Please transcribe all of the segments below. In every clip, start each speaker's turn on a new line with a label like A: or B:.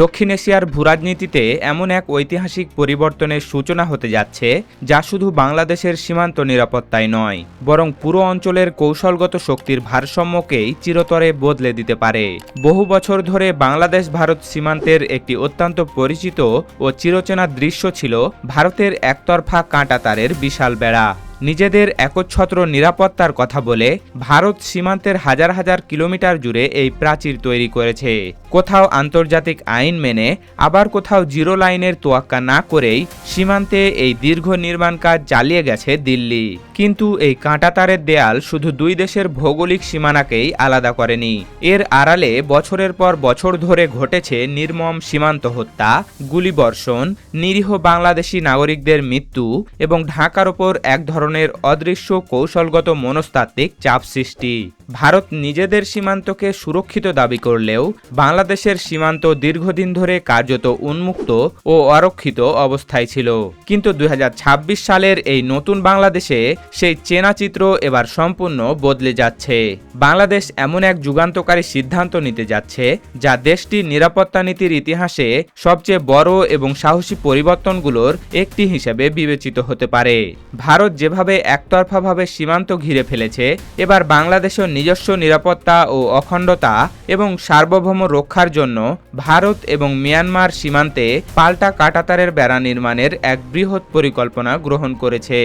A: দক্ষিণ এশিয়ার ভূরাজনীতিতে এমন এক ঐতিহাসিক পরিবর্তনের সূচনা হতে যাচ্ছে যা শুধু বাংলাদেশের সীমান্ত নিরাপত্তায় নয়, বরং পুরো অঞ্চলের কৌশলগত শক্তির ভারসাম্যকেই চিরতরে বদলে দিতে পারে। বহু বছর ধরে বাংলাদেশ ভারত সীমান্তের একটি অত্যন্ত পরিচিত ও চিরচেনা দৃশ্য ছিল ভারতের একতরফা কাঁটাতারের বিশাল বেড়া। নিজেদের একচ্ছত্র নিরাপত্তার কথা বলে ভারত সীমান্তের হাজার হাজার কিলোমিটার জুড়ে এই প্রাচীর তৈরি করেছে। কোথাও আন্তর্জাতিক আইন মেনে, আবার কোথাও জিরো লাইনের তোয়াক্কা না করেই সীমান্তে এই দীর্ঘ নির্মাণ কাজ চালিয়ে গেছে দিল্লি। কিন্তু এই কাঁটাতারের দেয়াল শুধু দুই দেশের ভৌগোলিক সীমানাকেই আলাদা করেনি, এর আড়ালে বছরের পর বছর ধরে ঘটেছে নির্মম সীমান্ত হত্যা, গুলিবর্ষণ, নিরীহ বাংলাদেশি নাগরিকদের মৃত্যু এবং ঢাকার ওপর এক ধরনের অদৃশ্য কৌশলগত মনস্তাত্ত্বিক চাপ সৃষ্টি। ভারত নিজেদের সীমান্তকে সুরক্ষিত দাবি করলেও বাংলাদেশের সীমান্ত দীর্ঘদিন ধরে কার্যত উন্মুক্ত ও অরক্ষিত অবস্থায় ছিল। কিন্তু 2026 সালের এই নতুন বাংলাদেশে সেই চেনা চিত্র এবার সম্পূর্ণ বদলে যাচ্ছে। বাংলাদেশ এমন এক যুগান্তকারী সিদ্ধান্ত নিতে যাচ্ছে যা দেশটির নিরাপত্তা নীতির ইতিহাসে সবচেয়ে বড় এবং সাহসী পরিবর্তনগুলোর একটি হিসেবে বিবেচিত হতে পারে। ভারত যেভাবে একতরফাভাবে সীমান্ত ঘিরে ফেলেছে, এবার বাংলাদেশও নিজস্ব নিরাপত্তা ও অখণ্ডতা এবং সার্বভৌম রক্ষার জন্য ভারত এবং মিয়ানমার সীমান্তে পাল্টা কাঁটাতারের বেড়া নির্মাণের এক বৃহৎ পরিকল্পনা গ্রহণ করেছে।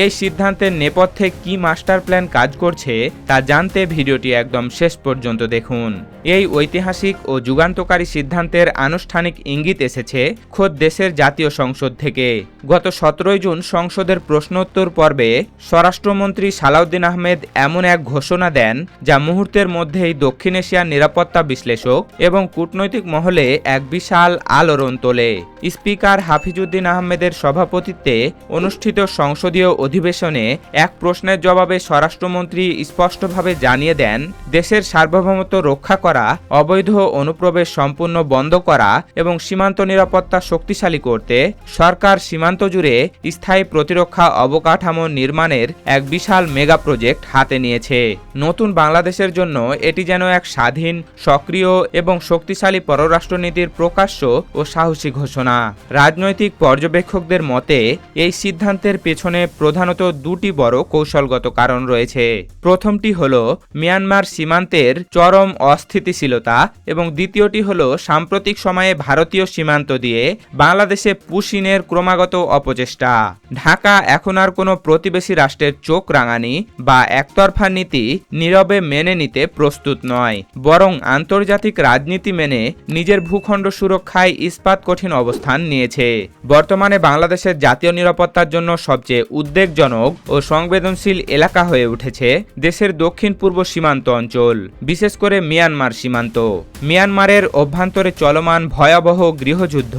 A: এই সিদ্ধান্তের নেপথ্যে কি মাস্টার প্ল্যান কাজ করছে তা জানতে ভিডিওটি একদম শেষ পর্যন্ত দেখুন। এই ঐতিহাসিক ও যুগান্তকারী সিদ্ধান্তের আনুষ্ঠানিক ইঙ্গিত এসেছে খোদ দেশের জাতীয় সংসদ থেকে। গত 17 জুন সংসদের প্রশ্নোত্তর পর্বে স্বরাষ্ট্রমন্ত্রী সালাউদ্দিন আহমেদ এমন এক ঘোষণা দেন যা মুহূর্তের মধ্যেই দক্ষিণ এশিয়ার নিরাপত্তা বিশ্লেষক এবং কূটনৈতিক মহলে এক বিশাল আলোড়ন তোলে। স্পিকার হাফিজউদ্দিন আহমেদের সভাপতিত্বে অনুষ্ঠিত সংসদীয় অধিবেশনে এক প্রশ্নের জবাবে স্বরাষ্ট্রমন্ত্রী স্পষ্টভাবে জানিয়ে দেন, দেশের সার্বভৌমত্ব রক্ষা করা, অবৈধ অনুপ্রবেশ সম্পূর্ণ বন্ধ করা এবং সীমান্ত নিরাপত্তা শক্তিশালী করতে সরকার সীমান্ত জুড়ে স্থায়ী প্রতিরক্ষা অবকাঠামো নির্মাণের এক বিশাল মেগা প্রজেক্ট হাতে নিয়েছে। নতুন বাংলাদেশের জন্য এটি যেন এক স্বাধীন, সক্রিয় এবং শক্তিশালী পররাষ্ট্রনীতির প্রকাশ্য ও সাহসী ঘোষণা। রাজনৈতিক পর্যবেক্ষকদের মতে এই সিদ্ধান্তের পেছনে প্রধানত দুটি বড় কৌশলগত কারণ রয়েছে। প্রথমটি হল মিয়ানমার সীমান্তের চরম অস্থিতিশীলতা এবং দ্বিতীয়টি হল সাম্প্রতিক সময়ে ভারতীয় সীমান্ত দিয়ে বাংলাদেশে পুশিনের ক্রমাগত অপচেষ্টা। ঢাকা এখন আর কোনো প্রতিবেশী রাষ্ট্রের চোখ রাঙানি বা একতরফা নীতি নীরবে মেনে নিতে প্রস্তুত নয়, বরং আন্তর্জাতিক রাজনীতি মেনে নিজের ভূখণ্ড সুরক্ষায় ইস্পাত কঠিন অবস্থান নিয়েছে। বর্তমানে বাংলাদেশের জাতীয় নিরাপত্তার জন্য সবচেয়ে উদ্বেগজনক ও সংবেদনশীল এলাকা হয়ে উঠেছে দেশের দক্ষিণ পূর্ব সীমান্ত অঞ্চল, বিশেষ করে মিয়ানমার সীমান্ত। মিয়ানমারের অভ্যন্তরে চলমান ভয়াবহ গৃহযুদ্ধ,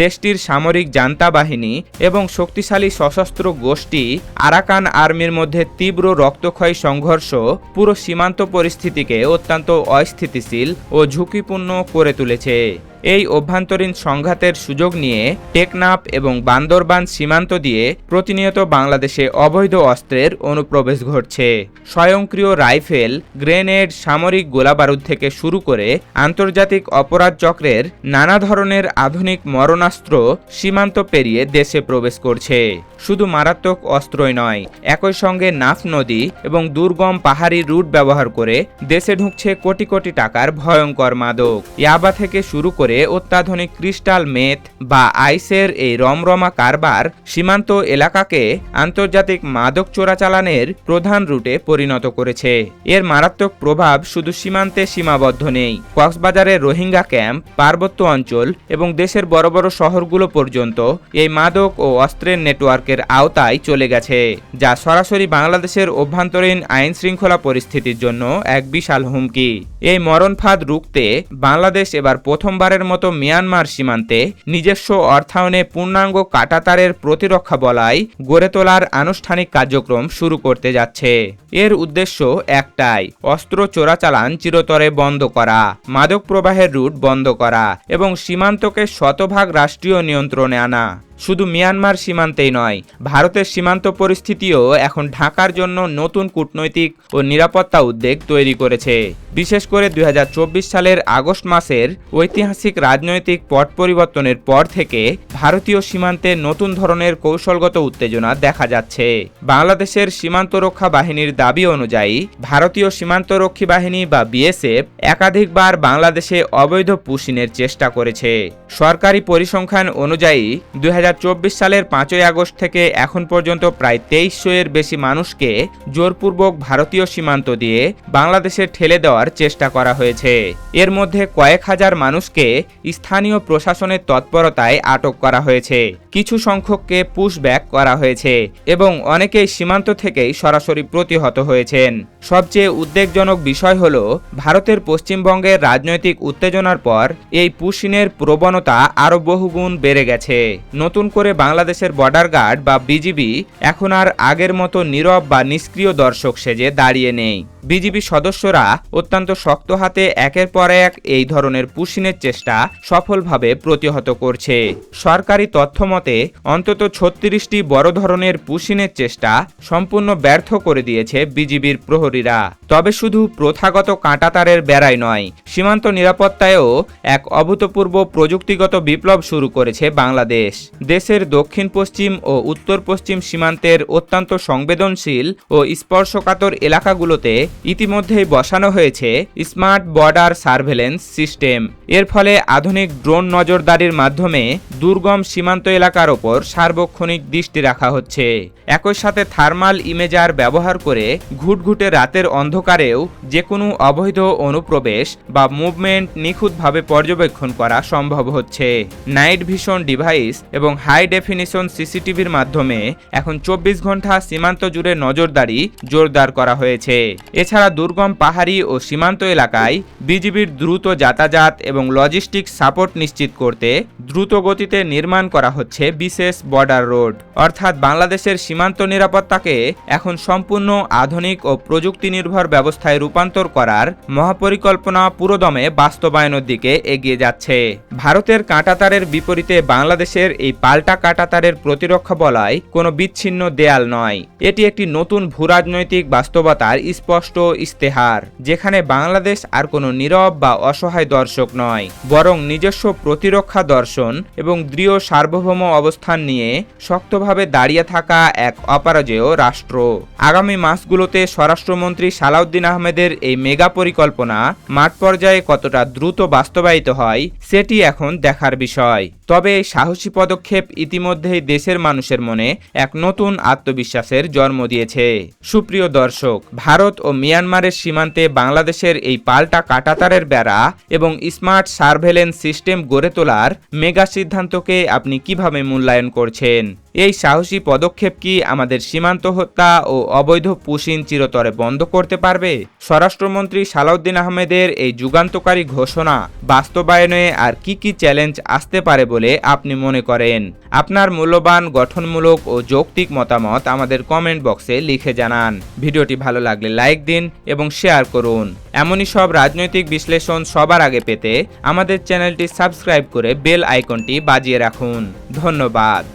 A: দেশটির সামরিক জান্তা বাহিনী এবং শক্তিশালী সশস্ত্র গোষ্ঠী আরাকান আর্মির মধ্যে তীব্র রক্তক্ষয়ী সংঘর্ষ পুরো সীমান্ত পরিস্থিতিকে অত্যন্ত অস্থিতিশীল ও ঝুঁকিপূর্ণ করে তুলেছে। এই অভ্যন্তরীণ সংঘাতের সুযোগ নিয়ে টেকনাফ এবং বান্দরবান সীমান্ত দিয়ে প্রতিনিয়ত বাংলাদেশে অবৈধ অস্ত্রের অনুপ্রবেশ ঘটছে। স্বয়ংক্রিয় রাইফেল, গ্রেনেড, সামরিক গোলাবারুদ থেকে শুরু করে আন্তর্জাতিক অপরাধ চক্রের নানা ধরনের আধুনিক মরণাস্ত্র সীমান্ত পেরিয়ে দেশে প্রবেশ করছে। শুধু মারাত্মক অস্ত্রই নয়, একই সঙ্গে নাফ নদী এবং দুর্গম পাহাড়ি রুট ব্যবহার করে দেশে ঢুকছে কোটি কোটি টাকার ভয়ঙ্কর মাদক। ইয়াবা থেকে শুরু করে অত্যাধুনিক ক্রিস্টাল মেথ বা আইসের এই রমরমা কারবার সীমান্ত এলাকাকে আন্তর্জাতিক মাদক চোরাচালানের প্রধান রুটে পরিণত করেছে। এর মারাত্মক প্রভাব শুধু সীমান্তে সীমাবদ্ধ নেই, কক্সবাজারের রোহিঙ্গা ক্যাম্প, পার্বত্য অঞ্চল এবং দেশের বড় বড় শহরগুলো পর্যন্ত এই মাদক ও অস্ত্রের নেটওয়ার্কের আওতায় চলে গেছে, যা সরাসরি বাংলাদেশের অভ্যন্তরীণ আইন শৃঙ্খলা পরিস্থিতির জন্য এক বিশাল হুমকি। এই মরণফাঁদ রুখতে বাংলাদেশ এবার প্রথমবারের মতো মিয়ানমার সীমান্তে নিজস্ব অর্থায়নে পূর্ণাঙ্গ কাঁটাতারের প্রতিরক্ষা বলয় গড়ে তোলার আনুষ্ঠানিক কার্যক্রম শুরু করতে যাচ্ছে। এর উদ্দেশ্য একটাই, অস্ত্র চোরাচালান চিরতরে বন্ধ করা, মাদক প্রবাহের রুট বন্ধ করা এবং সীমান্তকে শতভাগ রাষ্ট্রীয় নিয়ন্ত্রণে আনা। শুধু মিয়ানমার সীমান্তেই নয়, ভারতের সীমান্ত পরিস্থিতিও এখন ঢাকার জন্য নতুন কূটনৈতিক ও নিরাপত্তা উদ্বেগ তৈরি করেছে। বিশেষ করে ২০২৪ সালের আগস্ট মাসের ঐতিহাসিক রাজনৈতিক পট পরিবর্তনের পর থেকে ভারতীয় সীমান্তে নতুন ধরনের কৌশলগত উত্তেজনা দেখা যাচ্ছে। বাংলাদেশের সীমান্ত রক্ষা বাহিনীর দাবি অনুযায়ী ভারতীয় সীমান্তরক্ষী বাহিনী বা বিএসএফ একাধিকবার বাংলাদেশে অবৈধ পুশিনের চেষ্টা করেছে। সরকারি পরিসংখ্যান অনুযায়ী ২০২৪ সালের ৫ই আগস্ট থেকে এখন পর্যন্ত প্রায় ২৩০০ এর বেশি মানুষকে জোরপূর্বক ভারতীয় সীমান্ত দিয়ে বাংলাদেশে ঠেলে দেওয়ার চেষ্টা করা হয়েছে। এর মধ্যে কয়েক হাজার মানুষকে স্থানীয় প্রশাসনের তৎপরতায় আটক করা হয়েছে, কিছু সংখ্যককে পুশব্যাক করা হয়েছে এবং অনেকেই সীমান্ত থেকেই সরাসরি প্রতিহত হয়েছেন। সবচেয়ে উদ্বেগজনক বিষয় হল ভারতের পশ্চিমবঙ্গের রাজনৈতিক উত্তেজনার পর এই পুশিনের প্রবণতা আরও বহুগুণ বেড়ে গেছে। নতুন করে বাংলাদেশের বর্ডার গার্ড বা বিজিবি এখন আর আগের মতো নীরব বা নিষ্ক্রিয় দর্শক সেজে দাঁড়িয়ে নেই। বিজিবি সদস্যরা অত্যন্ত শক্ত হাতে একের পর এক এই ধরনের পুশিনের চেষ্টা সফলভাবে প্রতিহত করছে। সরকারি তথ্য মতে অন্তত ৩৬টি বড় ধরনের পুশিনের চেষ্টা সম্পূর্ণ ব্যর্থ করে দিয়েছে বিজিবির প্রহরীরা। তবে শুধু প্রথাগত কাঁটাতারের বেড়াই নয়, সীমান্ত নিরাপত্তায়ও এক অভূতপূর্ব প্রযুক্তিগত বিপ্লব শুরু করেছে বাংলাদেশ। দেশের দক্ষিণ পশ্চিম ও উত্তর পশ্চিম সীমান্তের অত্যন্ত সংবেদনশীল ও স্পর্শকাতর এলাকাগুলোতে ইতিমধ্যেই বসানো হয়েছে স্মার্ট বর্ডার সার্ভেলেন্স সিস্টেম। এর ফলে আধুনিক ড্রোন নজরদারির মাধ্যমে দুর্গম সীমান্ত এলাকার ওপর সার্বক্ষণিক দৃষ্টি রাখা হচ্ছে। একই সাথে থার্মাল ইমেজার ব্যবহার করে ঘুটঘুটে রাতের অন্ধকারেও যে কোনো অবৈধ অনুপ্রবেশ বা মুভমেন্ট নিখুঁতভাবে পর্যবেক্ষণ করা সম্ভব হচ্ছে। নাইট ভিশন ডিভাইস এবং হাই ডেফিনিশন সিসিটিভির মাধ্যমে এখন ২৪ ঘন্টা সীমান্ত জুড়ে নজরদারি জোরদার করা হয়েছে। এছাড়া দুর্গম পাহাড়ি ও সীমান্ত এলাকায় বিজিবির দ্রুত যাতায়াত এবং লজিস্টিক সাপোর্ট নিশ্চিত করতে দ্রুত গতিতে নির্মাণ করা হচ্ছে বিশেষ বর্ডার রোড। অর্থাৎ বাংলাদেশের সীমান্ত নিরাপত্তাকে এখন সম্পূর্ণ আধুনিক ও প্রযুক্তি নির্ভর ব্যবস্থায় রূপান্তর করার মহাপরিকল্পনা পুরোদমে বাস্তবায়নের দিকে এগিয়ে যাচ্ছে। ভারতের কাঁটাতারের বিপরীতে বাংলাদেশের এই পাল্টা কাঁটাতারের প্রতিরক্ষা বলয় কোনো বিচ্ছিন্ন দেয়াল নয়, এটি একটি নতুন ভূরাজনৈতিক বাস্তবতার স্পষ্ট ইস্তেহার, যেখানে বাংলাদেশ আর কোনো নীরব বা অসহায় দর্শক নয়, বরং নিজস্ব প্রতিরক্ষা দর্শন এবং দৃঢ় সার্বভৌম অবস্থান নিয়ে শক্তভাবে দাঁড়িয়ে থাকা এক অপরাজেয় রাষ্ট্র। আগামী মাসগুলোতে স্বরাষ্ট্রমন্ত্রী সালাউদ্দিন আহমেদের এই মেগা পরিকল্পনা মাঠ পর্যায়ে কতটা দ্রুত বাস্তবায়িত হয় সেটি এখন দেখার বিষয়। তবে এই সাহসী পদক্ষেপ ইতিমধ্যেই দেশের মানুষের মনে এক নতুন আত্মবিশ্বাসের জন্ম দিয়েছে। সুপ্রিয় দর্শক, ভারত ও মিয়ানমারের সীমান্তে বাংলাদেশের এই পাল্টা কাঁটাতারের বেড়া এবং স্মার্ট সার্ভেলেন্স সিস্টেম গড়ে তোলার মেগা সিদ্ধান্তকে আপনি কিভাবে মূল্যায়ন করছেন? এই সাহসী পদক্ষেপ কি আমাদের সীমান্ত হত্যা ও অবৈধ পুশিন চিরতরে বন্ধ করতে পারবে? স্বরাষ্ট্রমন্ত্রী সালাউদ্দিন আহমেদের এই যুগান্তকারী ঘোষণা বাস্তবায়নে আর কি কি চ্যালেঞ্জ আসতে পারে বলে আপনি মনে করেন? আপনার মূল্যবান, গঠনমূলক ও যৌক্তিক মতামত আমাদের কমেন্ট বক্সে লিখে জানান। ভিডিওটি ভালো লাগলে লাইক দিন এবং শেয়ার করুন। এমনই সব রাজনৈতিক বিশ্লেষণ সবার আগে পেতে আমাদের চ্যানেলটি সাবস্ক্রাইব করে বেল আইকনটি বাজিয়ে রাখুন। ধন্যবাদ।